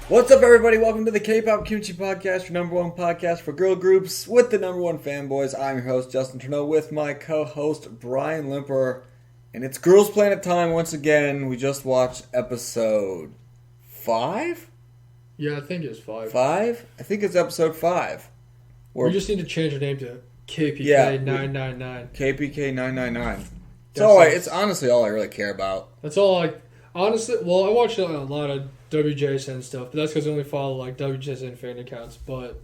What's up, everybody? Welcome to the Kpop Kimchi podcast, your number one podcast for girl groups with the number one fanboys. I'm your host, Justin Turneau, with my co-host, Brian Limper. And it's Girls Planet time once again. We just watched episode 5? Yeah, I think it's 5. 5? I think it's episode 5. We just need to change the name to KPK 999. KPK 999. It's honestly all I really care about. That's all I... Honestly, well, I watch a lot of WJSN stuff, but that's because I only follow like WJSN fan accounts. But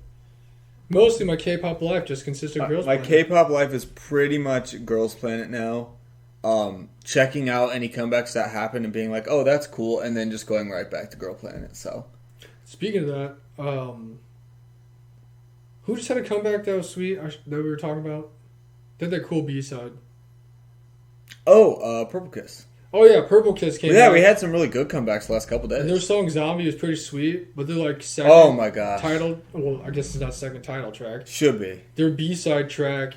mostly my K-pop life just consists of Girls Planet. My K-pop life is pretty much Girls Planet now. Checking out any comebacks that happen and being like, oh, that's cool, and then just going right back to Girl Planet. So, speaking of that, who just had a comeback that was sweet that we were talking about? Did that cool B-side? Purple Kiss. Oh yeah, Purple Kiss came Yeah, out. we had some really good comebacks the last couple days. And their song Zombie was pretty sweet, but they're like second oh my gosh. title. Well, I guess it's not second title track. Should be. Their B-side track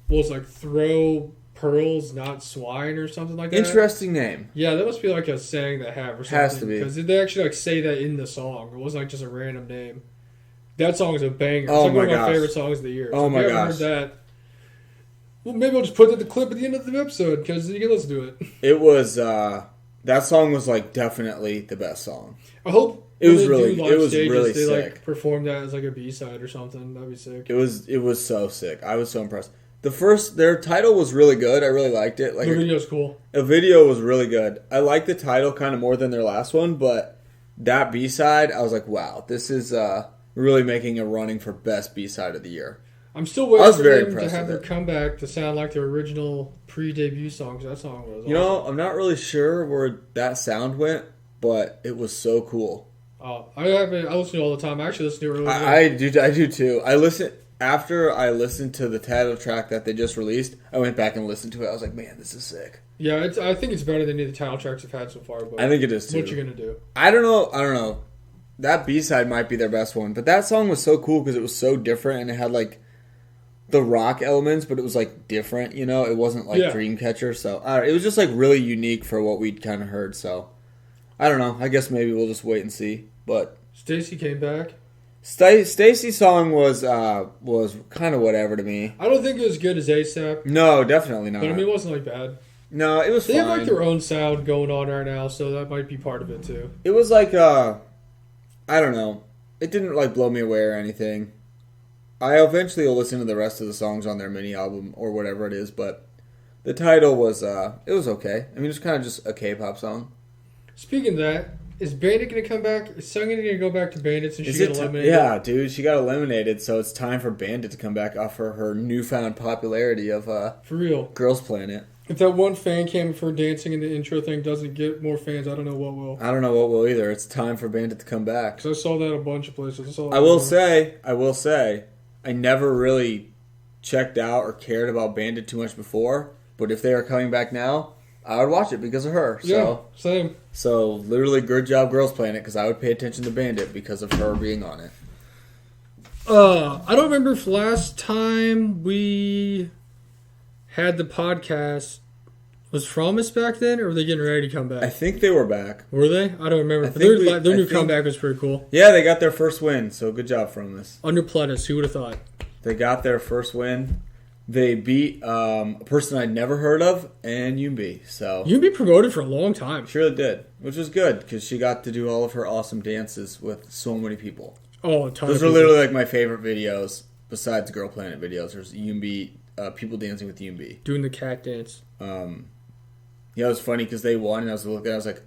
was like Throw Pearls, Not Swine or something like that. Interesting name. Yeah, that must be like a saying they have or something. Has to be. Because they actually like say that in the song. It wasn't like just a random name. That song is a banger. It's like one of my favorite songs of the year. So oh my if you gosh. haven't heard that, well, maybe I'll just put the clip at the end of the episode because you can listen to it. It was, that song was like definitely the best song. I hope it was really they sick. Like perform that as like a B-side or something. That'd be sick. It was so sick. I was so impressed. Their title was really good. I really liked it. Like the video's cool. The video was really good. I liked the title kind of more than their last one, but that B-side, I was like, wow, this is really making a running for best B-side of the year. I'm still waiting for them to have their it. comeback to sound like their original pre-debut song. That song was awesome. You know, I'm not really sure where that sound went, but it was so cool. I listen to it all the time. I actually listen to it earlier. I do too. After I listened to the title track that they just released, I went back and listened to it. I was like, man, this is sick. Yeah, I think it's better than any of the title tracks I've had so far. But I think it is too. What you gonna do? I don't know. That B-side might be their best one, but that song was so cool because it was so different and it had like the rock elements, but it was like different. You know, it wasn't like Dreamcatcher. So it was just like really unique for what we'd kind of heard. So I don't know. I guess maybe we'll just wait and see. But Stacy came back. Stacy's song was kind of whatever to me. I don't think it was as good as ASAP. No, definitely not. But I mean, it wasn't like bad. No, it was fine. They have like their own sound going on right now, so that might be part of it too. It was like I don't know. It didn't like blow me away or anything. I eventually will listen to the rest of the songs on their mini album or whatever it is, but the title was it was okay. I mean, it's kind of just a K-pop song. Speaking of that, is Bandit going to come back? Is Sungin going to go back to Bandit since she got eliminated? Yeah, dude, she got eliminated, so it's time for Bandit to come back off her newfound popularity of for real Girls Planet. If that one fan cam for dancing in the intro thing doesn't get more fans, I don't know what will. I don't know what will either. It's time for Bandit to come back. Because I saw that a bunch of places. I will say, I never really checked out or cared about Bandit too much before, but if they are coming back now, I would watch it because of her. Yeah, same. So, literally, good job, Girls Planet, because I would pay attention to Bandit because of her being on it. I don't remember if last time we had the podcast was Promise back then, or were they getting ready to come back? I think they were back. Were they? I don't remember. Their new comeback was pretty cool. Yeah, they got their first win, so good job, Promise. Under Pledis, who would have thought? They got their first win. They beat a person I'd never heard of, and Yoonbi. So Yoonbi promoted for a long time. Sure did, which was good because she got to do all of her awesome dances with so many people. Oh, a ton. Those are literally like my favorite videos besides Girl Planet videos. There's Yoonbi, people dancing with Yoonbi, doing the cat dance. Yeah, it was funny because they won, and I was looking. I was like,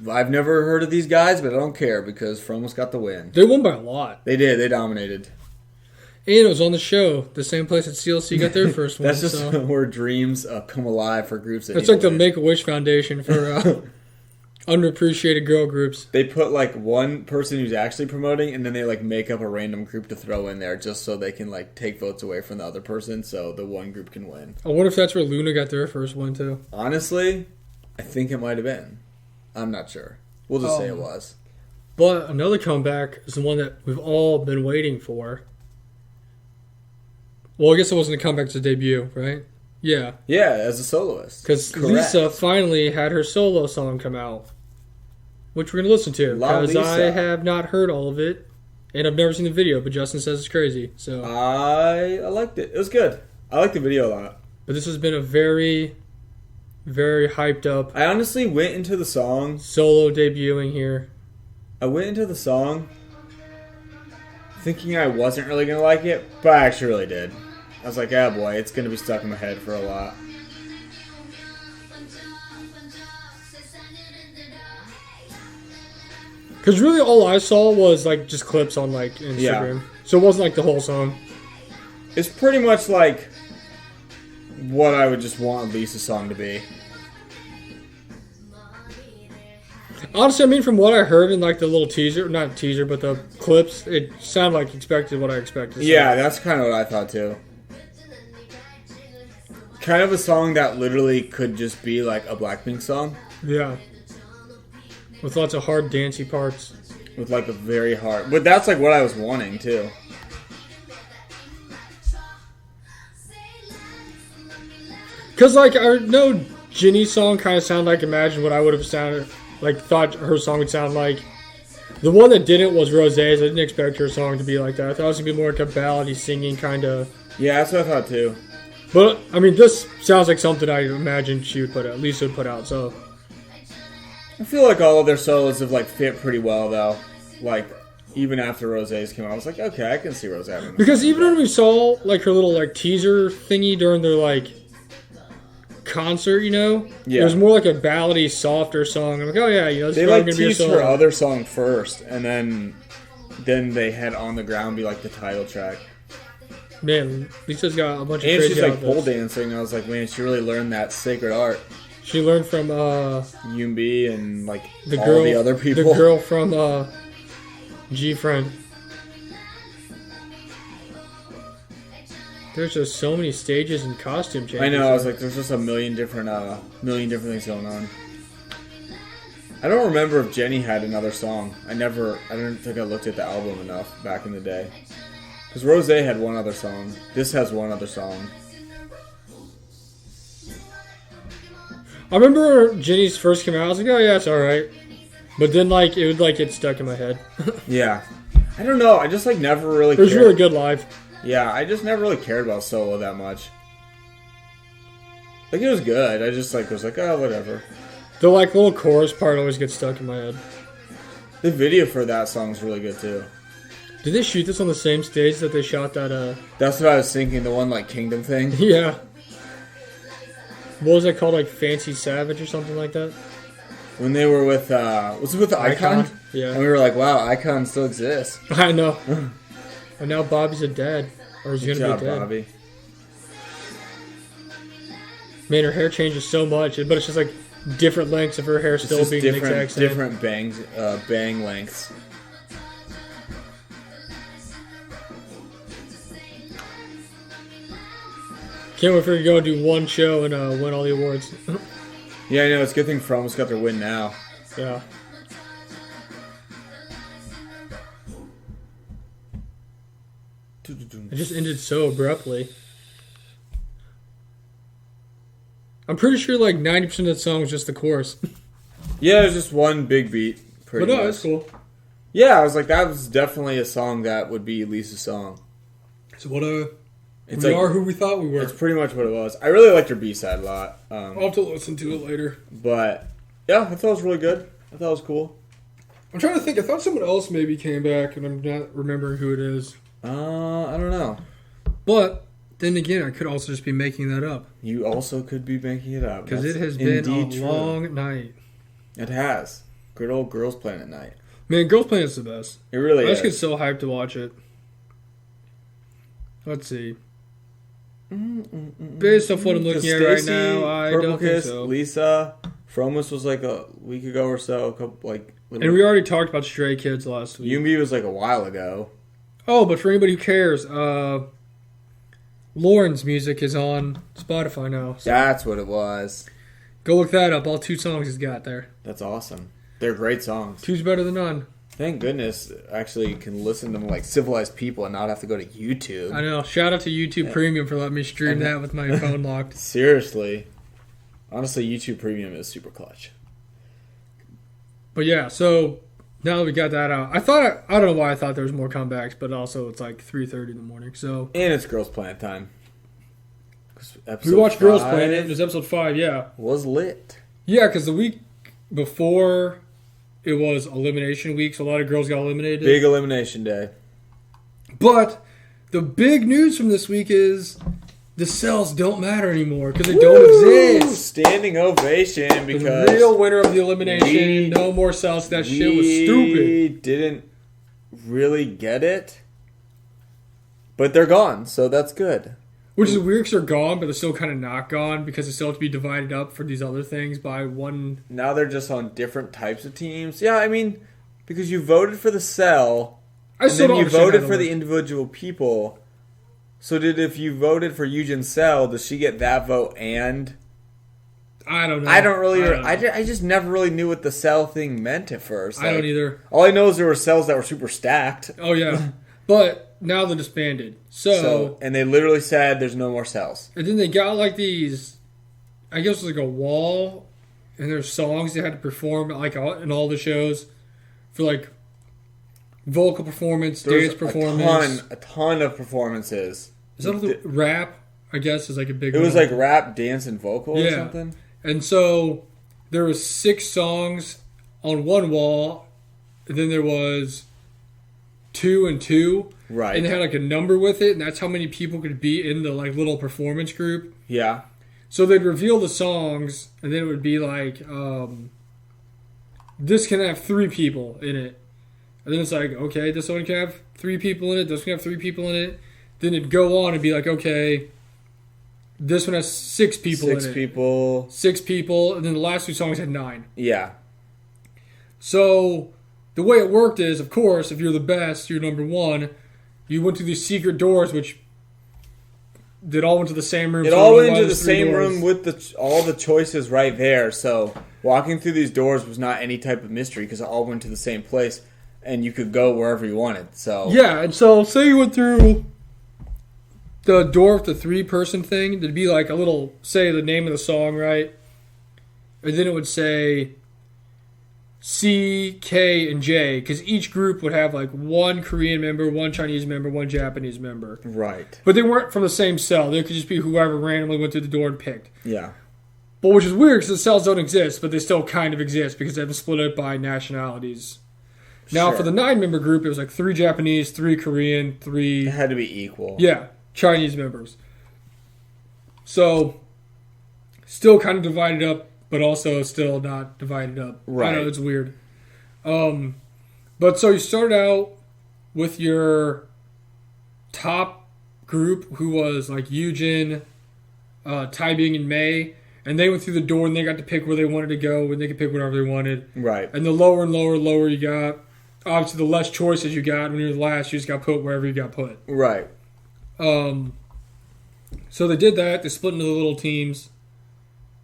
I've never heard of these guys, but I don't care because Fromos got the win. They won by a lot. They did. They dominated. And it was on the show, the same place that CLC got their first one. That's just where dreams come alive for groups. That's like the Make-A-Wish Foundation for underappreciated girl groups. They put like one person who's actually promoting, and then they like make up a random group to throw in there just so they can like take votes away from the other person, so the one group can win. I wonder if that's where Luna got their first one too. Honestly, I think it might have been. I'm not sure. We'll just say it was. But another comeback is the one that we've all been waiting for. Well, I guess it wasn't a comeback, it's a debut, right? Yeah. Yeah, as a soloist. Because Lisa finally had her solo song come out. which we're going to listen to. La Because I Lisa. have not heard all of it, and I've never seen the video, but Justin says it's crazy. So I liked it. It was good. I liked the video a lot. But this has been a very, very hyped up I honestly went into the song. solo debuting here. I went into the song thinking I wasn't really going to like it, but I actually really did. I was like, ah, boy, it's going to be stuck in my head for a lot. Because really all I saw was like just clips on like Instagram. Yeah. So it wasn't like the whole song. It's pretty much like what I would just want Lisa's song to be. Honestly, I mean, from what I heard in like the little teaser, not teaser, but the clips, it sounded like expected what I expected. Yeah, that's kind of what I thought too. Kind of a song that literally could just be like a Blackpink song. Yeah. With lots of hard dancey parts. With like a very hard... But that's like what I was wanting too. Because like, I know Ginny's song kind of sounded like Imagine what I would have sounded... Like, thought her song would sound like. The one that didn't was Rosé's. I didn't expect her song to be like that. I thought it was going to be more like a ballady singing kind of... Yeah, that's what I thought too. But, I mean, this sounds like something I imagined she would put out. Lisa would put out, so... I feel like all of their solos have like fit pretty well though. Like, even after Rosé's came out, I was like, okay, I can see Rosé having Because even when we saw, like, her little, like, teaser thingy during their, like... concert, you know, yeah. It was more like a ballady, softer song. I'm like, oh yeah, you know, this they is like gonna be a teased song. her other song first, and then they had On the Ground be like the title track. Man, Lisa's got a bunch of And crazy she's like outfits. pole dancing. I was like, man, she really learned that sacred art. She learned from Yoonbi and like the all girl, the other people. the girl from G Friend. There's just so many stages and costume changes. I know. I was like, there's just a million different things going on. I don't remember if Jennie had another song. I don't think I looked at the album enough back in the day. Because Rosé had one other song. This has one other song. I remember Jenny's first came out. I was like, oh yeah, it's all right. But then like it would like get stuck in my head. Yeah, I don't know. I just like never really. It was cared. really good live. Yeah, I just never really cared about solo that much. Like it was good. I just like was like, oh, whatever. The like little chorus part always gets stuck in my head. The video for that song's really good too. Did they shoot this on the same stage that they shot that? That's what I was thinking. The one like Kingdom thing. Yeah. What was that called? Like Fancy Savage or something like that? When they were with, was it with the Icon? Yeah. And we were like, wow, Icon still exists. I know. And now Bobby's a dad. Or he's going to be dead. Bobby. Man, her hair changes so much, but it's just like different lengths of her hair It's still just being the exact same. different bang lengths. Can't wait for her to go and do one show and win all the awards. Yeah, I know. It's a good thing From's got their win now. Yeah. It just ended so abruptly. I'm pretty sure like 90% of the song was just the chorus. Yeah, it was just one big beat. But no, that's cool. Yeah, I was like, that was definitely a song that would be Lisa's song. So what It's we like, are who we thought we were. It's pretty much what it was. I really liked her B-side a lot. I'll have to listen to it later. But, yeah, I thought it was really good. I thought it was cool. I'm trying to think. I thought someone else maybe came back, and I'm not remembering who it is. I don't know. But then again, I could also just be making that up. You also could be making it up. Because it has That's been a indeed true. long night. It has. Good old Girls Planet night. Man, Girls Planet's the best. It really I is. just get so hyped to watch it. Let's see. Based off what I'm looking at right now, I Purple don't Kiss, think so. Lisa, Fromus was like a week ago or so. A couple And we already talked about Stray Kids last week. Yumi was like a while ago. Oh, but for anybody who cares, Lauren's music is on Spotify now. So That's what it was. go look that up. All 2 songs he's got there. That's awesome. They're great songs. 2's better than none. Thank goodness, actually, you can listen to them like civilized people and not have to go to YouTube. I know. Shout out to YouTube Premium for letting me stream that with my phone locked. Seriously. Honestly, YouTube Premium is super clutch. But yeah, so now that we got that out, I don't know why I thought there was more comebacks, but also it's like 3:30 in the morning. So and it's Girls Planet time. We watched Girls Planet. It was episode 5. Yeah, was lit. Yeah, because the week before it was elimination week, so a lot of girls got eliminated. Big elimination day. But the big news from this week is the cells don't matter anymore because they don't exist. Standing ovation because the real winner of the elimination. No more cells. That shit was stupid. We didn't really get it, but they're gone, so that's good. Which is weird because they're gone, but they're still kind of not gone because they still have to be divided up for these other things by one. Now they're just on different types of teams. Yeah, I mean, because you voted for the cell, and then you voted for the individual people. So if you voted for Eugen's cell, does she get that vote and? I don't know. I just never really knew what the cell thing meant at first. I don't either. All I know is there were cells that were super stacked. Oh, yeah. But now they're disbanded. So and they literally said there's no more cells. And then they got like these, I guess it was like a wall, and there's songs they had to perform like in all the shows for like vocal performance, dance performance. A ton of performances. Is that the rap? I guess is like a big. It was like rap, dance, and vocal or something. And so there was 6 songs on one wall, and then there was 2 and 2. Right. And they had like a number with it, and that's how many people could be in the like little performance group. Yeah. So they'd reveal the songs, and then it would be like, this can have 3 people in it. And then it's like, okay, this one can have 3 people in it, this one can have 3 people in it. Then it'd go on and be like, okay, this one has 6 people in it. 6 people. 6 people, and then the last 2 songs had 9. Yeah. So the way it worked is, of course, if you're the best, you're number 1, you went through these secret doors, which it all went to the same room. It all went into the same room with all the choices right there. So walking through these doors was not any type of mystery because it all went to the same place, and you could go wherever you wanted. So yeah, and so say you went through the door with the 3-person thing, there'd be like a little, say the name of the song, right? And then it would say C, K, and J, because each group would have like 1 Korean member, 1 Chinese member, 1 Japanese member. Right. But they weren't from the same cell. They could just be whoever randomly went through the door and picked. Yeah. But which is weird because the cells don't exist, but they still kind of exist because they've been split up by nationalities. Now, for the 9-member group, it was like 3 Japanese, 3 Korean, 3... It had to be equal. Yeah. Chinese members. So, still kind of divided up, but also still not divided up. Right. I know, it's weird. But so you started out with your top group, who was like Eugen, Taibing, and May, and they went through the door and they got to pick where they wanted to go, and they could pick whatever they wanted. Right. And the lower and lower you got, obviously the less choices you got when you're the last, you just got put wherever you got put. Right. So they did that. They split into the little teams.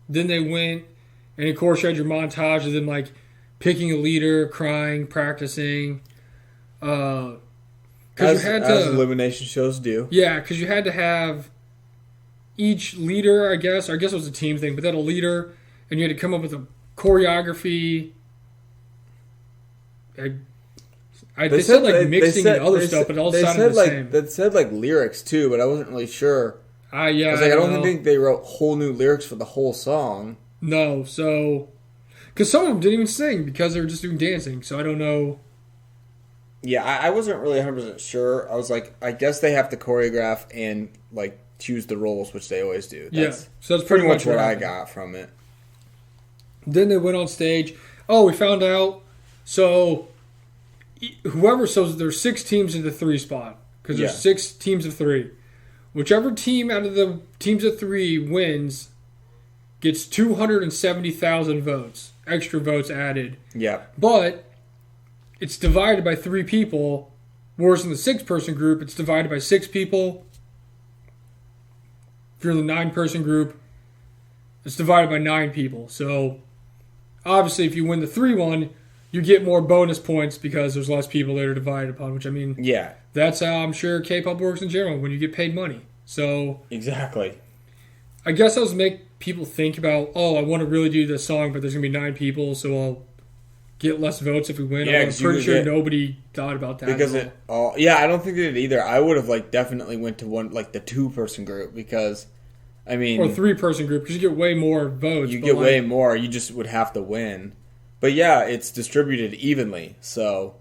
Then they went, and of course you had your montage of them like picking a leader, crying, practicing. As elimination shows do. Yeah, because you had to have each leader, I guess it was a team thing, but then a leader, and you had to come up with a choreography. They said mixing and other stuff, but it all sounded the same. They said like lyrics too, but I wasn't really sure. Yeah, I was like, I don't think they wrote whole new lyrics for the whole song. No, so because some of them didn't even sing because they were just doing dancing. So I don't know. Yeah, I wasn't really 100% sure. I was like, I guess they have to choreograph and like choose the roles, which they always do. So that's pretty much what I got from it. Then they went on stage. Oh, we found out. So there's 6 teams in the 3 spot because there's 6 teams of 3. Whichever team out of the teams of 3 wins gets 270,000 votes, extra votes added. Yeah. But it's divided by 3 people, whereas in the 6-person group, it's divided by 6 people. If you're in the 9-person group, it's divided by 9 people. So, obviously, if you win the 3-1, you get more bonus points because there's less people that are divided upon, which, I mean, that's how I'm sure K-pop works in general, when you get paid money. So, exactly. I guess that was make people think about, I want to really do this song, but there's going to be 9 people, so I'll get less votes if we win. Yeah, I'm pretty sure nobody thought about that. Because I don't think they did either. I would have definitely went to one the 2-person group because, I mean, or 3-person group because you get way more votes. You get way more. You just would have to win. But yeah, it's distributed evenly, so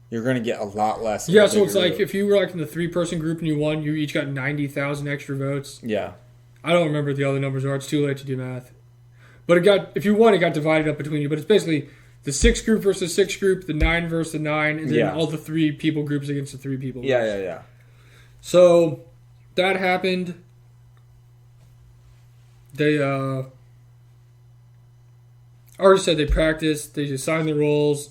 you're going to get a lot less. Yeah, so it's group. If you were in the 3-person group and you won, you each got 90,000 extra votes. Yeah. I don't remember what the other numbers are. It's too late to do math. But if you won, it got divided up between you. But it's basically the 6 group versus 6 group, the 9 versus the 9, and then all the 3 people groups against the 3 people groups. Yeah. So that happened. They already said they practiced. They assigned the roles.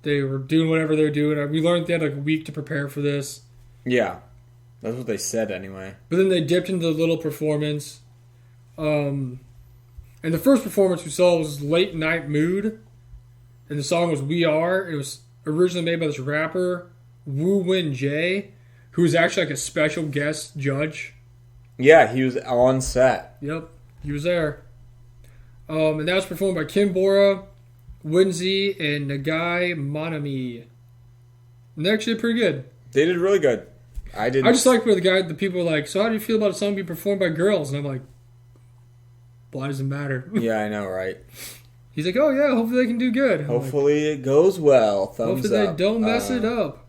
They were doing whatever they were doing. We learned they had a week to prepare for this. Yeah. That's what they said anyway. But then they dipped into the little performance. And the first performance we saw was Late Night Mood. And the song was We Are. It was originally made by this rapper, Woo Win J, who was actually a special guest judge. Yeah, he was on set. Yep, he was there. And that was performed by Kim Bora, Winzy, and Nagai Manami. And they actually did pretty good. They did really good. I just like where the people were like, so how do you feel about a song being performed by girls? And I'm like, why does it matter? Yeah, I know, right? He's like, oh yeah, hopefully they can do good. Hopefully it goes well. Thumbs hopefully up. They don't mess it up.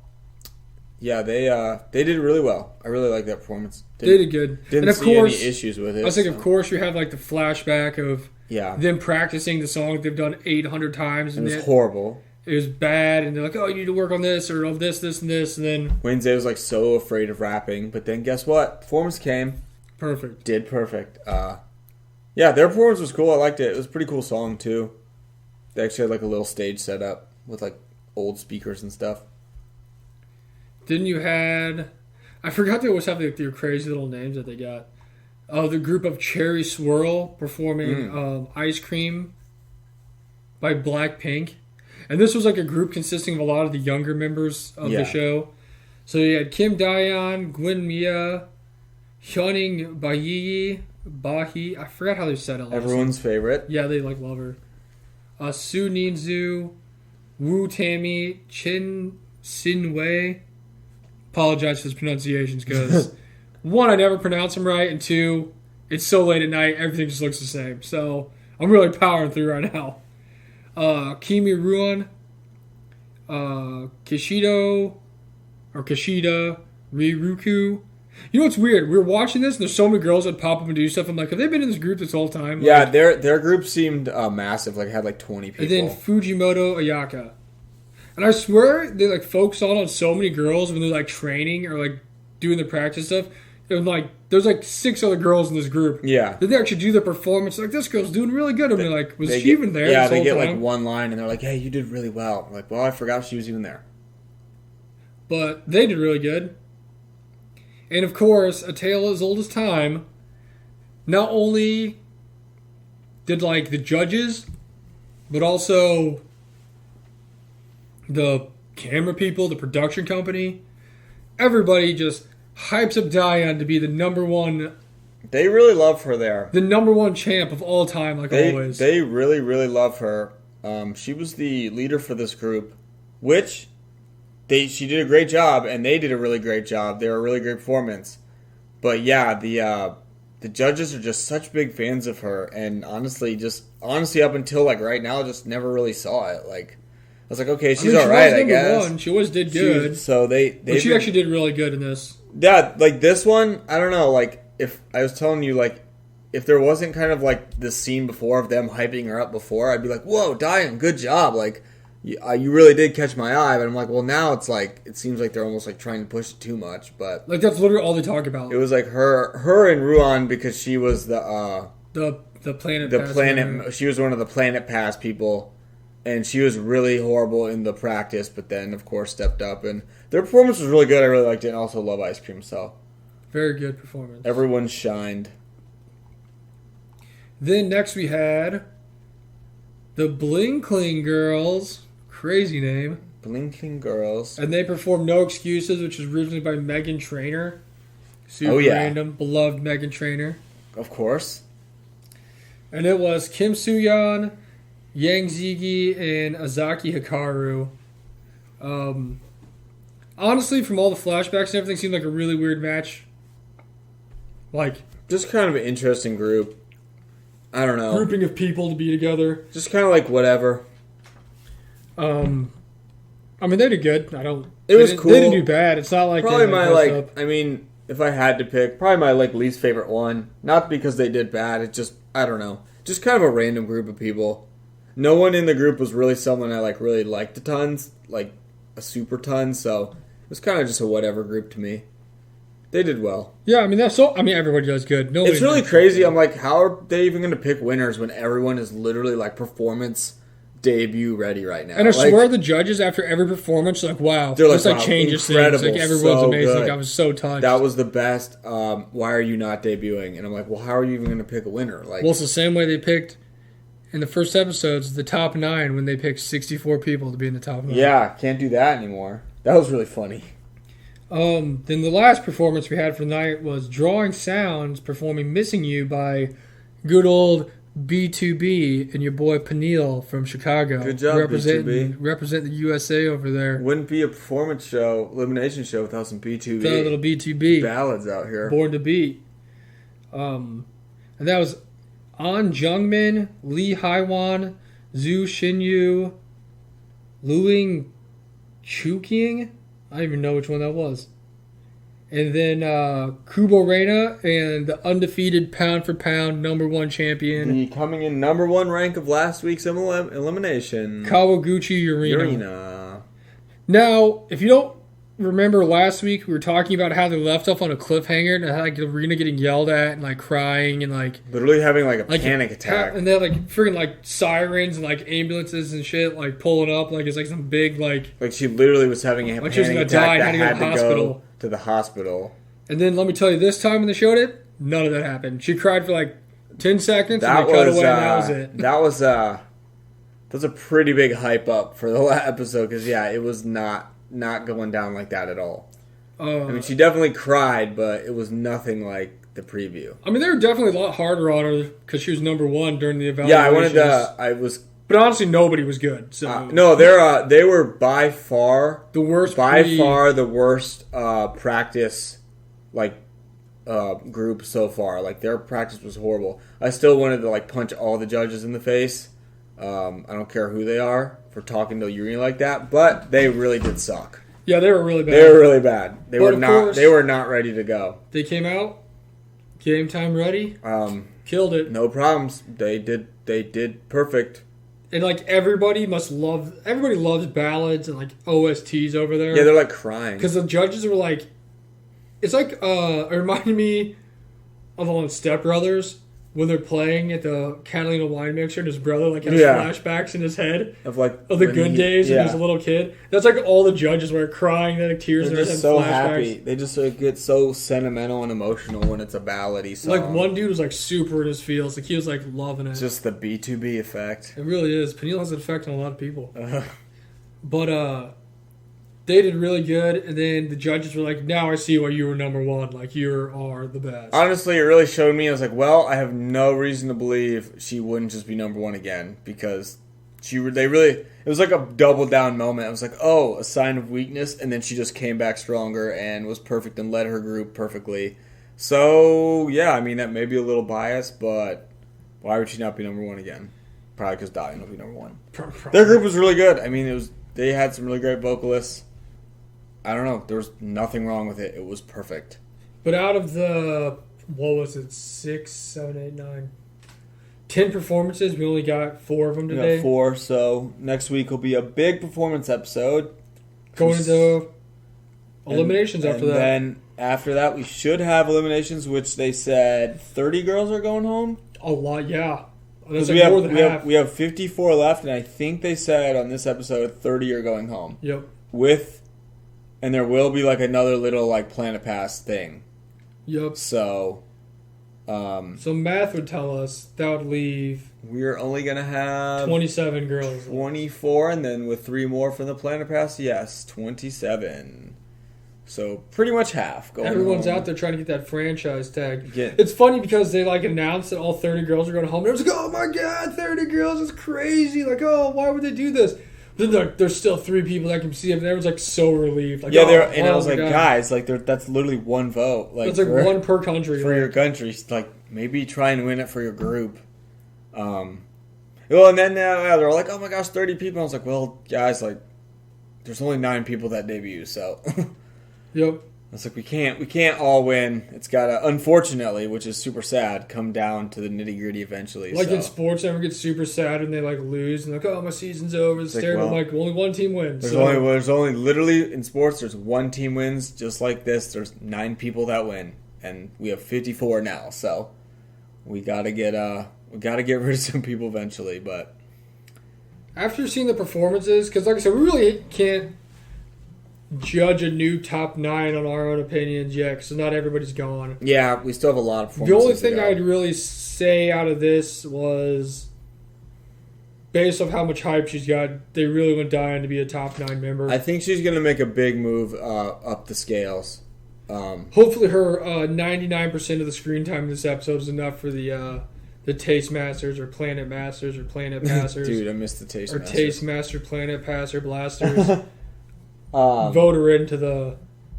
Yeah, they did really well. I really like that performance. They did good. Didn't see any issues with it. I was like, of course, you have the flashback of them practicing the song they've done 800 times. And it was horrible. It was bad, and they're like, oh, you need to work on this, or this, and this, and then... Wednesday was so afraid of rapping, but then guess what? Performance came. Perfect. Did perfect. Yeah, their performance was cool. I liked it. It was a pretty cool song, too. They actually had a little stage set up with old speakers and stuff. Then you had... I forgot there was something their crazy little names that they got. The group of Cherry Swirl performing Ice Cream by Blackpink. And this was a group consisting of a lot of the younger members of the show. So you had Kim Daeon, Gwen Mia, Hyuning Bahi. I forgot how they said it. Everyone's favorite. Yeah, they love her. Su Ninzu, Wu Tammy, Chin Sin Wei. Apologize for his pronunciations because 1, I never pronounce them right, and 2, it's so late at night, everything just looks the same. So I'm really powering through right now. Kimi Ruan, Kishida, Riruku. You know what's weird? We were watching this, and there's so many girls that pop up and do stuff. I'm like, have they been in this group this whole time? Yeah, their group seemed massive. Had 20 people. And then Fujimoto Ayaka. And I swear they focus on so many girls when they're training or doing the practice stuff. And there's 6 other girls in this group. Yeah. Then they actually do the performance. This girl's doing really good. And they're was she even there? Yeah, they get one line and they're like, hey, you did really well. I'm like, well, I forgot she was even there. But they did really good. And of course, A Tale as Old as Time. Not only did the judges, but also the camera people, the production company, everybody just hypes up Daeon to be the number one. They really love her there. The number one champ of all time, always. They really, really love her. She was the leader for this group, which she did a great job, and they did a really great job. They were a really great performance. But yeah, the judges are just such big fans of her, and honestly up until right now, just never really saw it. I was like, okay, she's all right, I guess. One. She always did good. But she actually did really good in this. Yeah, this one, I don't know. If I was telling you, if there wasn't kind of this scene before of them hyping her up before, I'd be like, whoa, Daeon, good job. You really did catch my eye. But I'm like, well, now it's it seems like they're almost trying to push it too much. But that's literally all they talk about. It was her and Ruan because she was the planet. She was one of the Planet Pass people. And she was really horrible in the practice, but then, of course, stepped up. And their performance was really good. I really liked it. And also love Ice Cream, so. Very good performance. Everyone shined. Then next we had the Bling Cling Girls. Crazy name. Bling Cling Girls. And they performed No Excuses, which was originally by Meghan Trainor. Super random. Beloved Meghan Trainor. Of course. And it was Kim Soo-yeon, Yang Zigi and Azaki Hikaru. Honestly, from all the flashbacks and everything, seemed like a really weird match. Like, just kind of an interesting group. I don't know. Grouping of people to be together. Just kind of like whatever. I mean, they did good. It was cool. They didn't do bad. It's not like probably my like. I mean, if I had to pick, probably my like least favorite one. Not because they did bad. It's just I don't know. Just kind of a random group of people. No one in the group was really someone I like really liked a ton, like a super ton. So it was kind of just a whatever group to me. They did well. Yeah, I mean everybody does good. It's really crazy. I'm like, how are they even going to pick winners when everyone is literally like performance debut ready right now? And I swear the judges after every performance are like, wow, they're this like, wow, changes things. Like everyone's so amazing. Like, I was so touched. That was the best. Why are you not debuting? And I'm like, well, how are you even going to pick a winner? Like, well, it's the same way they picked in the first episodes the top 9 when they picked 64 people to be in the top 9. Yeah, can't do that anymore. That was really funny. Then the last performance we had for the night was Drawing Sounds performing Missing You by good old B2B and your boy Peniel from Chicago. Good job, B2B. Represent the USA over there. Wouldn't be a performance show, elimination show without some B2B. Got a little B2B. Ballads out here. Born to Beat. And that was An Jungmin, Lee Haiwan, Zhu Xinyu, Luing Chuking. I don't even know which one that was. And then Kubo Reina and the undefeated pound for pound #1 champion. The coming in #1 rank of last week's elimination. Kawaguchi Yurina. Now, if you don't remember last week, we were talking about how they left off on a cliffhanger and like Yurina getting yelled at and like crying and like literally having like a panic attack. And they had like freaking like sirens and like ambulances and shit like pulling up like it's like some big like she literally was having a panic attack die, that had to go to the hospital. And then let me tell you, this time when they showed it, none of that happened. She cried for like 10 seconds and they cut away and that was it. That was a pretty big hype up for the last episode because it was not going down like that at all. I mean, she definitely cried, but it was nothing like the preview. I mean, they were definitely a lot harder on her because she was #1 during the evaluation. Yeah, but honestly, nobody was good. So no, they were by far the worst. The worst practice group so far. Like their practice was horrible. I still wanted to like punch all the judges in the face. I don't care who they are for talking to Yurina like that, but they really did suck. Yeah, they were really bad. They were really bad. They were not ready to go. They came out, game time ready, killed it. No problems. They did perfect. And like everybody loves ballads and like OSTs over there. Yeah, they're like crying because the judges were like, it's like it reminded me of on Step Brothers. When they're playing at the Catalina wine mixer and his brother like has flashbacks in his head of the good days when he was a little kid. That's like all the judges were crying, like tears. They're just so happy. They just get so sentimental and emotional when it's a ballady song. Like one dude was like super in his feels. Like he was like loving it. It's just the B2B effect. It really is. Peniel has an effect on a lot of people. But they did really good, and then the judges were like, now I see why you were #1. Like, you are the best. Honestly, it really showed me. I was like, well, I have no reason to believe she wouldn't just be #1 again, because it was like a double down moment. I was like, oh, a sign of weakness, and then she just came back stronger and was perfect and led her group perfectly. So, yeah, I mean, that may be a little biased, but why would she not be #1 again? Probably because Dalian will be #1. Their group was really good. I mean, they had some really great vocalists. I don't know. There was nothing wrong with it. It was perfect. But out of the, 6, 7, 8, 9, 10 performances, we only got 4 of them today. We got 4, so next week will be a big performance episode. Going into eliminations after that. And then after that, we should have eliminations, which they said 30 girls are going home. A lot, yeah. That's like more than half. We have 54 left, and I think they said on this episode 30 are going home. Yep. And there will be like another little like Planet Pass thing. Yep. So math would tell us that would leave. We're only gonna have 27 girls. 24, and then with 3 more from the Planet Pass, yes, 27. So pretty much half. Everyone's out there trying to get that franchise tag. It's funny because they announced that all 30 girls are going home. And it was like, oh my god, 30 girls is crazy. Like, oh, why would they do this? But then there's still 3 people that can see it. And everyone's so relieved. Like, and I was like, guys, that's literally one vote. It's one per country. For your country. Maybe try and win it for your group. And then they're like, oh my gosh, 30 people. I was like, well, guys, there's only 9 people that debut, so. Yep. It's like we can't all win. It's gotta, unfortunately, which is super sad, come down to the nitty gritty eventually. In sports, everyone gets super sad and they lose and oh, my season's over. It's terrible. Only one team wins. There's only literally in sports. There's one team wins. Just like this, there's 9 people that win, and we have 54 now. So we gotta get rid of some people eventually. But after seeing the performances, because like I said, we really can't judge a new top 9 on our own opinions yet, because not everybody's gone. Yeah, we still have a lot of performances. The only thing I'd really say out of this was, based off how much hype she's got, they really went dying to be a top 9 member. I think she's going to make a big move up the scales. Hopefully her 99% of the screen time in this episode is enough for the Taste Masters or Planet Masters or Planet Passers. Dude, I missed the Taste Masters. Or Taste Master, Planet Passer, Blasters. Vote her into the...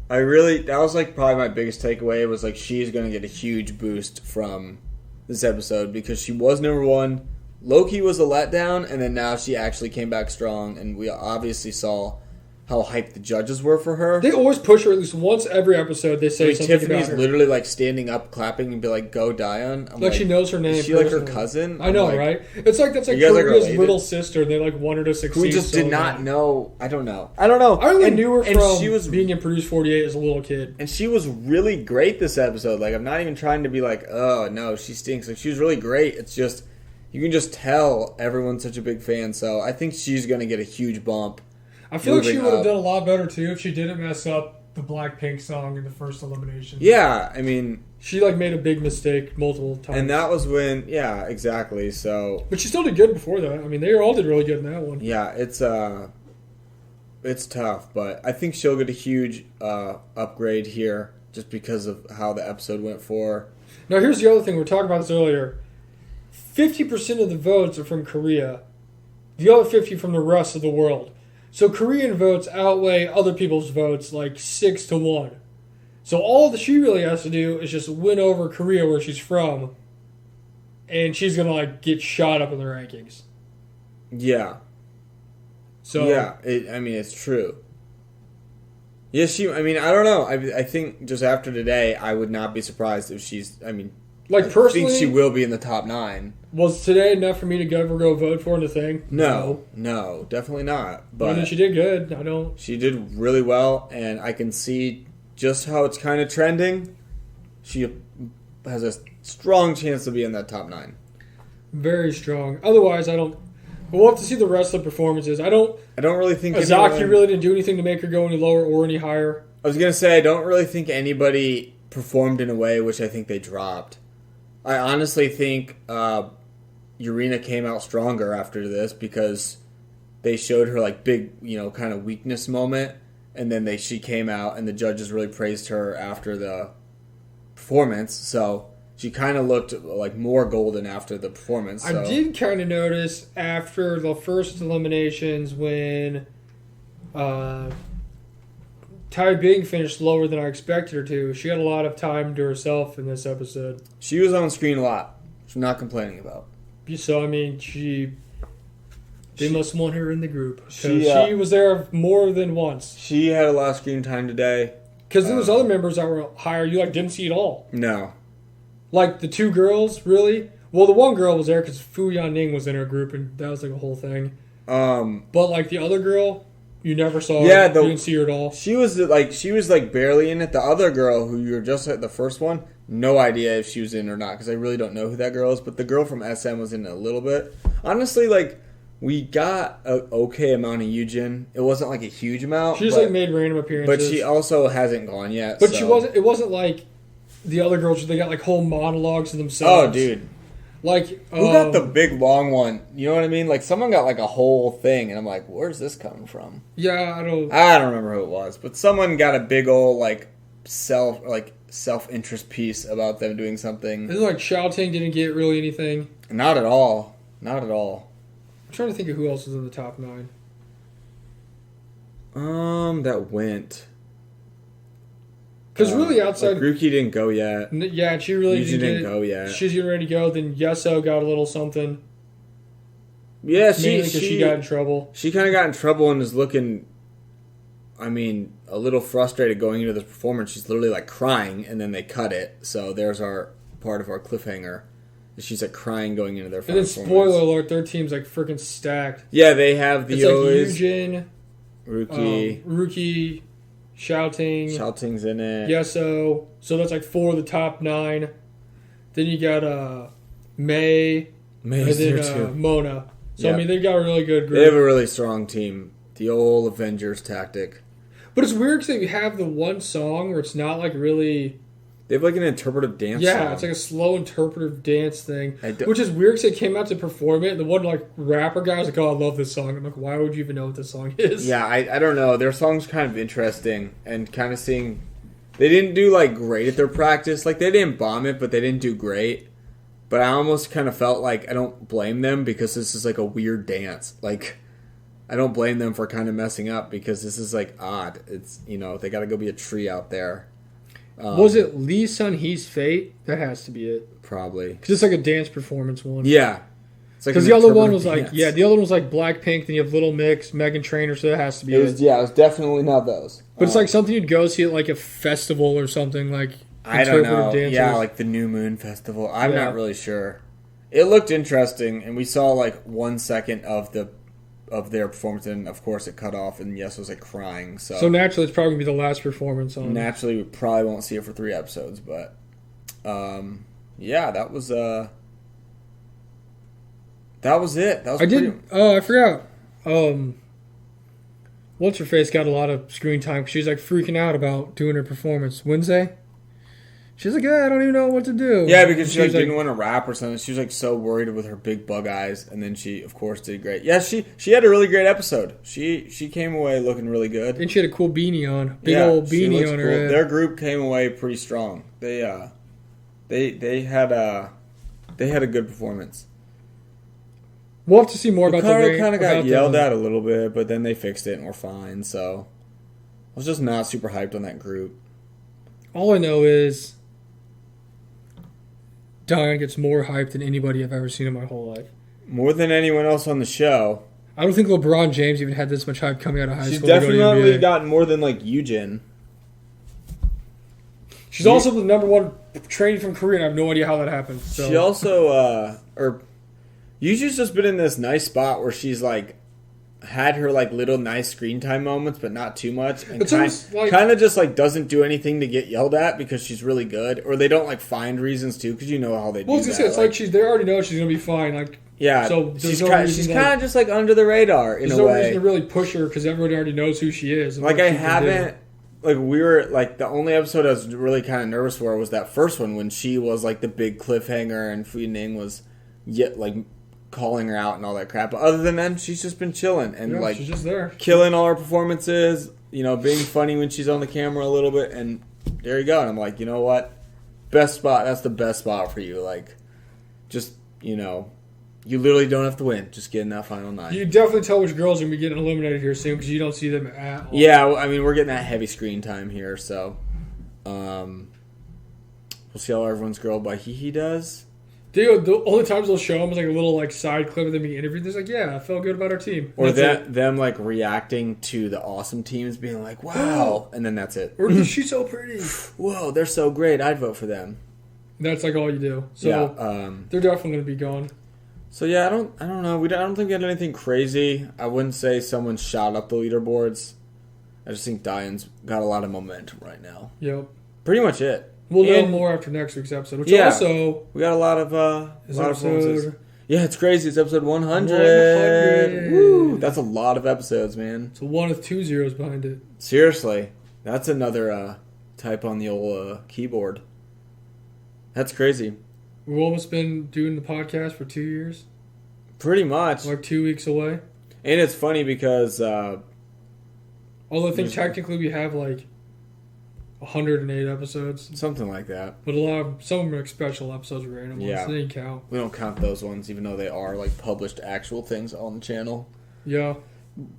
that was probably my biggest takeaway was she's going to get a huge boost from this episode because she was number 1. Loki was a letdown, and then now she actually came back strong, and we obviously saw how hyped the judges were for her. They always push her at least once every episode. They say something Tiffany's about her. literally standing up, clapping, and be like, "Go, Dion." She knows her name. Is she her cousin? I know, right? It's that's Korea's little sister. And they want her to succeed. We just did not know. I don't know. I only knew her from being in Produce 48 as a little kid. And she was really great this episode. I'm not even trying to be oh no, she stinks. She was really great. It's just you can just tell everyone's such a big fan. So I think she's going to get a huge bump. I feel like she would have done a lot better, too, if she didn't mess up the Blackpink song in the first elimination. Yeah, I mean... She, made a big mistake multiple times. And that was when... Yeah, exactly, so... But she still did good before that. I mean, they all did really good in that one. Yeah, it's tough, but I think she'll get a huge upgrade here just because of how the episode went for her. Now, here's the other thing. We were talking about this earlier. 50% of the votes are from Korea. The other 50% from the rest of the world. So Korean votes outweigh other people's votes 6-1. So all that she really has to do is just win over Korea where she's from, and she's gonna get shot up in the rankings. Yeah. So yeah, it's true. Yeah, I don't know. I think just after today, I would not be surprised if she's. Personally, I think she will be in the top 9. Was today enough for me to go vote for in the thing? No, definitely not. But she did good. She did really well, and I can see just how it's kind of trending. She has a strong chance to be in that top 9. Very strong. Otherwise, I don't. We'll have to see the rest of the performances. I don't really think Azaki really didn't do anything to make her go any lower or any higher. I was gonna say I don't really think anybody performed in a way which I think they dropped. I honestly think Urena came out stronger after this because they showed her big, kind of weakness moment, and then she came out and the judges really praised her after the performance. So she kind of looked more golden after the performance. So. I did kind of notice after the first eliminations when Tai Bing finished lower than I expected her to. She had a lot of time to herself in this episode. She was on screen a lot, which I'm not complaining about. So, they must want her in the group. She was there more than once. She had a lot of screen time today. Because there was other members that were higher you didn't see at all. No. The 2 girls, really? Well, the one girl was there because Fu Yanning was in her group, and that was a whole thing. But the other girl... You never saw her. You didn't see her at all. She was barely in it. The other girl who you were just at the first one, no idea if she was in or not because I really don't know who that girl is. But the girl from SM was in it a little bit. Honestly, we got an okay amount of Yujin. It wasn't a huge amount. She just made random appearances. But she also hasn't gone yet. But she wasn't. It wasn't like the other girls. They got whole monologues to themselves. Oh, dude. Like, who got the big long one? You know what I mean? Like someone got like a whole thing, and I'm like, where's this coming from? Yeah, I don't remember who it was, but someone got a big old like self-interest piece about them doing something. It's like Shouting didn't get really anything. Not at all. Not at all. I'm trying to think of who else was in the top 9. That went. Because really outside... Like Ruki didn't go yet. Yeah, she really didn't go yet. She's getting ready to go. Then Yeso got a little something. Yeah, she got in trouble. She kind of got in trouble and is looking, I mean, a little frustrated going into this performance. She's literally like crying, and then they cut it. So there's our part of our cliffhanger. She's like crying going into their final performance. And then spoiler alert, their team's like freaking stacked. Yeah, they have the it's always... like Yujin, Ruki, Shouting's in it. Yeso. So that's like 4 of the top 9. Then you got May. May's and there too. Mona. So, yep. I mean, they've got a really good group. They have a really strong team. The old Avengers tactic. But it's weird because they have the one song where it's not like really... They have like an interpretive dance song. Yeah, it's like a slow interpretive dance thing. Which is weird because they came out to perform it, and the one like rapper guy was like, oh, I love this song. I'm like, why would you even know what this song is? Yeah, I don't know. Their song's kind of interesting, and kind of seeing... They didn't do like great at their practice. Like, they didn't bomb it, but they didn't do great. But I almost kind of felt like I don't blame them because this is like a weird dance. Like, I don't blame them for kind of messing up because this is like odd. It's, you know, they got to go be a tree out there. Was it Lee Sun-hee's Fate? That has to be it. Probably. Because it's like a dance performance one. Yeah. Because like the other one was dance. the other one was like Blackpink, then you have Little Mix, Meghan Trainor, so that has to be it. Yeah, it was definitely not those. But it's like something you'd go see at like a festival or something, like I don't know. Dancers. Yeah, like the New Moon Festival. I'm not really sure. It looked interesting, and we saw like 1 second of their performance, and of course it cut off, and Yes was like crying. So naturally, it's probably gonna be the last performance on. Naturally, we probably won't see it for 3 episodes, but yeah, that was it. That was I forgot. What's her face got a lot of screen time because she's like freaking out about doing her performance Wednesday. She's like, I don't even know what to do. Yeah, because she like, didn't want to rap or something. She was like so worried with her big bug eyes, and then she, of course, did great. Yeah, she had a really great episode. She came away looking really good. And she had a cool beanie on, old beanie on her head. Their group came away pretty strong. They had a good performance. We'll have to see more about the Ricardo kind of got yelled at a little bit, but then they fixed it and we're fine. So I was just not super hyped on that group. All I know is Diane gets more hype than anybody I've ever seen in my whole life. More than anyone else on the show. I don't think LeBron James even had this much hype coming out of high school. She's definitely gotten more than like Yujin. She's also the number 1 trainee from Korea, and I have no idea how that happened. So. She also, Yujin's just been in this nice spot where she's like had her like little nice screen time moments, but not too much, and kind of just like doesn't do anything to get yelled at because she's really good, or they don't like find reasons to because you know how they do that. It's like they already know she's gonna be fine. Like so she's kind of just like under the radar in a way. There's no reason to really push her because everybody already knows who she is. Like I haven't. Like we were like the only episode I was really kind of nervous for was that first one when she was like the big cliffhanger and Fu Ning was like calling her out and all that crap. But other than that, she's just been chilling and like she's just there, killing all her performances. You know, being funny when she's on the camera a little bit, and there you go. And I'm like, you know what, best spot. That's the best spot for you. Like, just you literally don't have to win. Just get in that final 9. You definitely tell which girls are going to be getting eliminated here soon because you don't see them at all. Yeah, I mean, we're getting that heavy screen time here, so we'll see how everyone's girl by Hee does. The only times they'll show them is like a little like side clip of them being interviewed. They're like, yeah, I felt good about our team. Or them like reacting to the awesome teams being like, wow. And then that's it. Or she's so pretty. Whoa, they're so great. I'd vote for them. That's like all you do. So they're definitely going to be gone. So yeah, I don't know. I don't think we had anything crazy. I wouldn't say someone shot up the leaderboards. I just think Diane's got a lot of momentum right now. Yep. Pretty much it. We'll know more after next week's episode. Which also we got a lot of performances. Yeah, it's crazy. It's episode 100. Woo! That's a lot of episodes, man. It's a 1 with 2 zeros behind it. Seriously, that's another type on the old keyboard. That's crazy. We've almost been doing the podcast for 2 years. Pretty much. Like 2 weeks away. And it's funny because... although I think technically we have like 108 episodes. Something like that. But some of them are like special episodes, random ones. They didn't count. We don't count those ones, even though they are like published actual things on the channel. Yeah.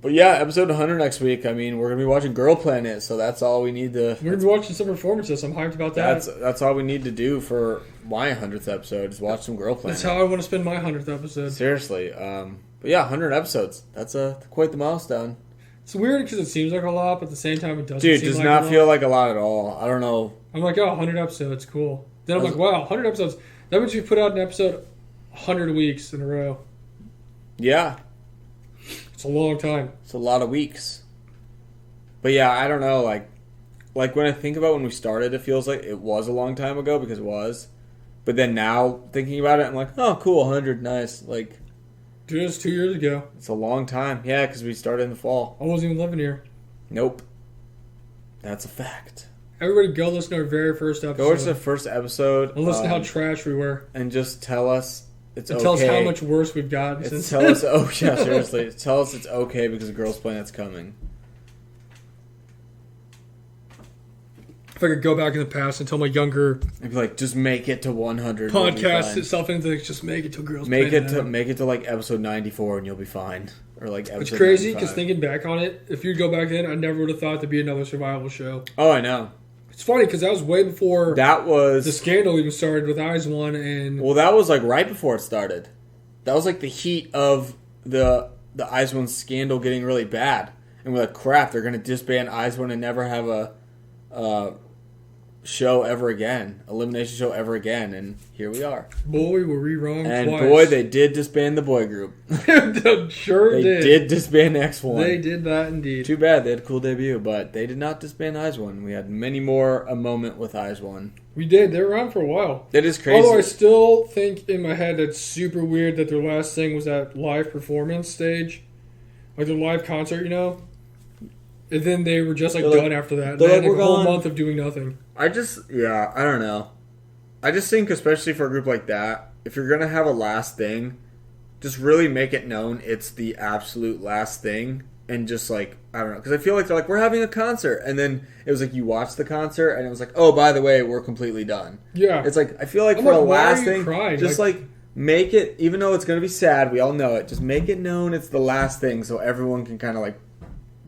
But yeah, episode 100 next week. I mean, we're going to be watching Girl Planet, so that's all we need to... We're going to be watching some performances. I'm hyped about that. That's all we need to do for my 100th episode, is watch some Girl Planet. That's how I want to spend my 100th episode. Seriously. But yeah, 100 episodes. That's quite the milestone. It's weird because it seems like a lot, but at the same time it doesn't Dude, seem does like not a lot. feel like a lot at all. I don't know. I'm like, 100 episodes, cool. Then I'm like, wow, 100 episodes. That means we put out an episode 100 weeks in a row. Yeah. It's a long time. It's a lot of weeks. But yeah, I don't know. Like when I think about when we started, it feels like it was a long time ago because it was. But then now, thinking about it, I'm like, oh, cool, 100, nice. Like, dude, it was 2 years ago. It's a long time. Yeah, because we started in the fall. I wasn't even living here. Nope. That's a fact. Everybody go listen to our very first episode. Go listen to the first episode. And listen to how trash we were. And just tell us it's okay. Tell us how much worse we've gotten since. Tell us, oh yeah, seriously. Tell us it's okay because the Girls Planet's coming. If I could go back in the past and tell my younger... I'd be like, just make it to 100. Podcast itself into just make it to Girls Planet. Make it to like episode 94 and you'll be fine. Or like episode It's crazy 95. because thinking back on it, if you'd go back then, I never would have thought there'd be another survival show. Oh, I know. It's funny because that was way before the scandal even started with Eyes One and... Well, that was like right before it started. That was like the heat of the Eyes One scandal getting really bad. And we're like, crap, they're going to disband Eyes One and never have a show ever again. Elimination show ever again. And here we are. Boy, were we wrong and twice. Boy, they did disband the boy group. Sure they did. They did disband X1. They did that indeed. Too bad. They had a cool debut, but they did not disband Eyes One. We had many more a moment with Eyes One. We did. They were around for a while. That is crazy. Although I still think in my head that's super weird that their last thing was that live performance stage. Like their live concert, you know? And then they were just done after that. They had a whole month of doing nothing. I don't know. I just think, especially for a group like that, if you're going to have a last thing, just really make it known it's the absolute last thing. And just I don't know. Because I feel like they're like, we're having a concert. And then it was like, you watched the concert and it was like, oh, by the way, we're completely done. Yeah. It's like, I feel like for the last thing, just make it, even though it's going to be sad, we all know it, just make it known it's the last thing so everyone can kind of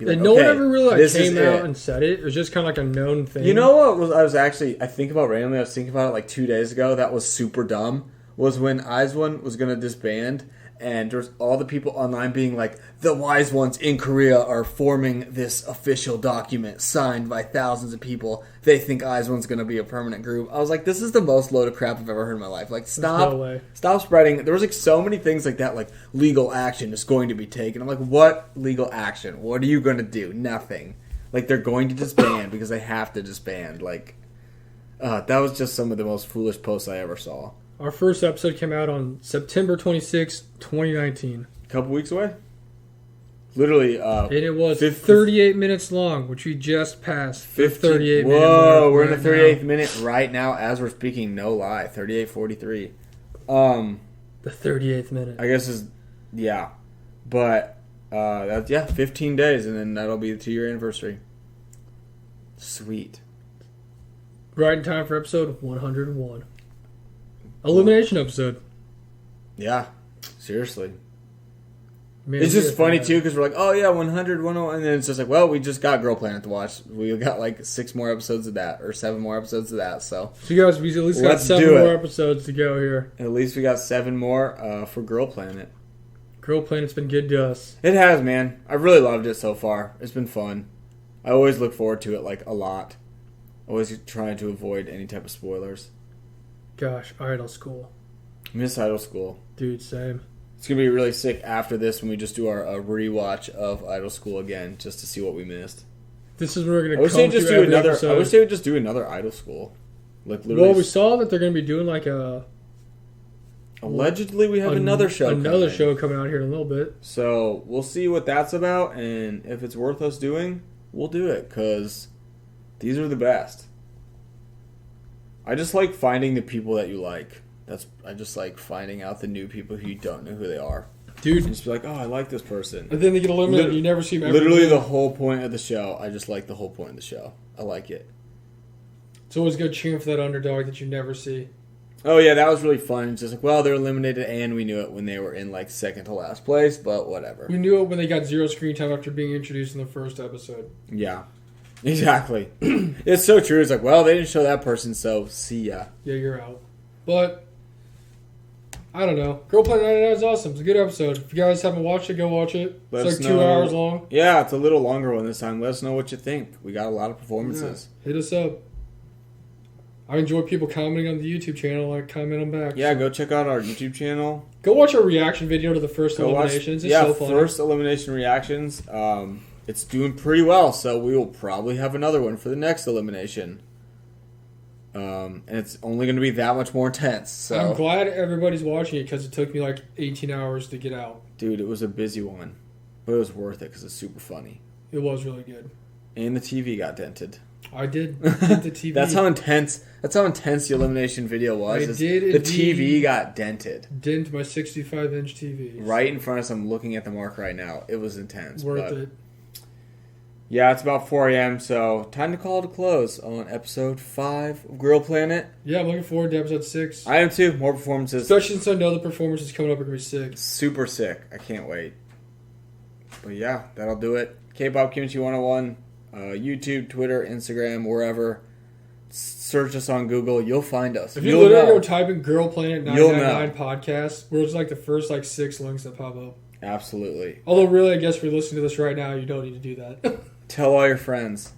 and no one ever really came out and said it. It was just kind of like a known thing. You know what I think about randomly, I was thinking about it 2 days ago, that was super dumb, was when Eyes One was going to disband, and there's all the people online being like, the wise ones in Korea are forming this official document signed by thousands of people. They think Eyes One's going to be a permanent group. I was like, this is the most load of crap I've ever heard in my life. Like, stop spreading. There was so many things like that, like legal action is going to be taken. I'm like, what legal action? What are you going to do? Nothing. Like, they're going to disband because they have to disband. Like, that was just some of the most foolish posts I ever saw. Our first episode came out on September 26, 2019. A couple weeks away? Literally. And it was 38 minutes long, which we just passed. 38 minutes. Whoa, we're in the 38th minute right now as we're speaking. No lie. 38:43. The 38th minute. I guess yeah. But, 15 days, and then that'll be the 2-year anniversary. Sweet. Right in time for episode 101. Elimination episode. Yeah, seriously. Man, it's just funny, too, because we're like, oh, yeah, 100, 101, and then it's just like, well, we just got Girl Planet to watch. We got 6 more episodes of that, or 7 more episodes of that, so. So, you guys, we at least got 7 more episodes to go here. At least we got 7 more for Girl Planet. Girl Planet's been good to us. It has, man. I've really loved it so far. It's been fun. I always look forward to it, a lot. Always trying to avoid any type of spoilers. Gosh, Idol School. Miss Idol School. Dude, same. It's going to be really sick after this when we just do our rewatch of Idol School again, just to see what we missed. This is when we're going to come to every episode. I wish they would just do another Idol School. Well, we saw that they're going to be doing allegedly, we have another show coming out here in a little bit. So, we'll see what that's about, and if it's worth us doing, we'll do it, because these are the best. I just like finding the people that you like. I just like finding out the new people who you don't know who they are. Dude. And just be like, oh, I like this person. And then they get eliminated and you never see them ever literally again. the whole point of the show. I just like the whole point of the show. I like it. It's always good cheering for that underdog that you never see. Oh, yeah, that was really fun. It's just like, well, they're eliminated, and we knew it when they were in, like, second to last place, but whatever. We knew it when they got 0 screen time after being introduced in the first episode. Yeah, exactly. It's so true. It's like, well, they didn't show that person, so see ya. Yeah, you're out. But, I don't know. Girl Planet 99 is awesome. It's a good episode. If you guys haven't watched it, go watch it. It's like 2 hours long. Yeah, it's a little longer one this time. Let us know what you think. We got a lot of performances. Yeah. Hit us up. I enjoy people commenting on the YouTube channel. I comment them back. Yeah, go check out our YouTube channel. Go watch our reaction video to the first eliminations. It's so funny. First elimination reactions. It's doing pretty well, so we will probably have another one for the next elimination. And it's only going to be that much more intense. So. I'm glad everybody's watching it because it took me like 18 hours to get out. Dude, it was a busy one. But it was worth it because it's super funny. It was really good. And the TV got dented. I did dent the TV. That's how intense the elimination video was. The TV got dented. Dent my 65-inch TV. Right in front of us. I'm looking at the mark right now. It was intense. Worth it. Yeah, it's about 4 a.m., so time to call it a close on episode 5 of Girl Planet. Yeah, I'm looking forward to episode 6. I am too. More performances. Especially since I know the performances coming up are going to be sick. Super sick. I can't wait. But yeah, that'll do it. Kpop Kimchi 101. YouTube, Twitter, Instagram, wherever. Search us on Google. You'll find us. If you literally go type in Girl Planet 999 podcast, we're just like the first 6 links that pop up. Absolutely. Although really, I guess if you're listening to this right now, you don't need to do that. Tell all your friends.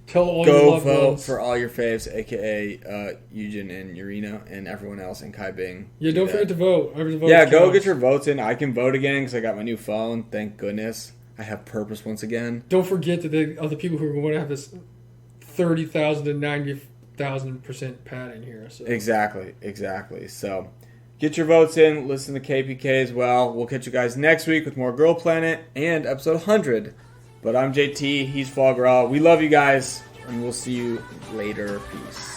Tell all your loved vote ones. for all your faves, a.k.a. Eugen and Urina and everyone else in Kai Bing. Yeah, don't forget to vote. Yeah, go get your votes in. I can vote again because I got my new phone. Thank goodness. I have purpose once again. Don't forget that the other people who are going to have this 30,000 to 90,000% padding here. So. Exactly. So get your votes in. Listen to KPK as well. We'll catch you guys next week with more Girl Planet and episode 100. But I'm JT. He's Fograw. We love you guys, and we'll see you later. Peace.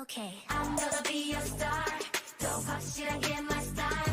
Okay, I'm gonna be a star. 더 확실하게 my style.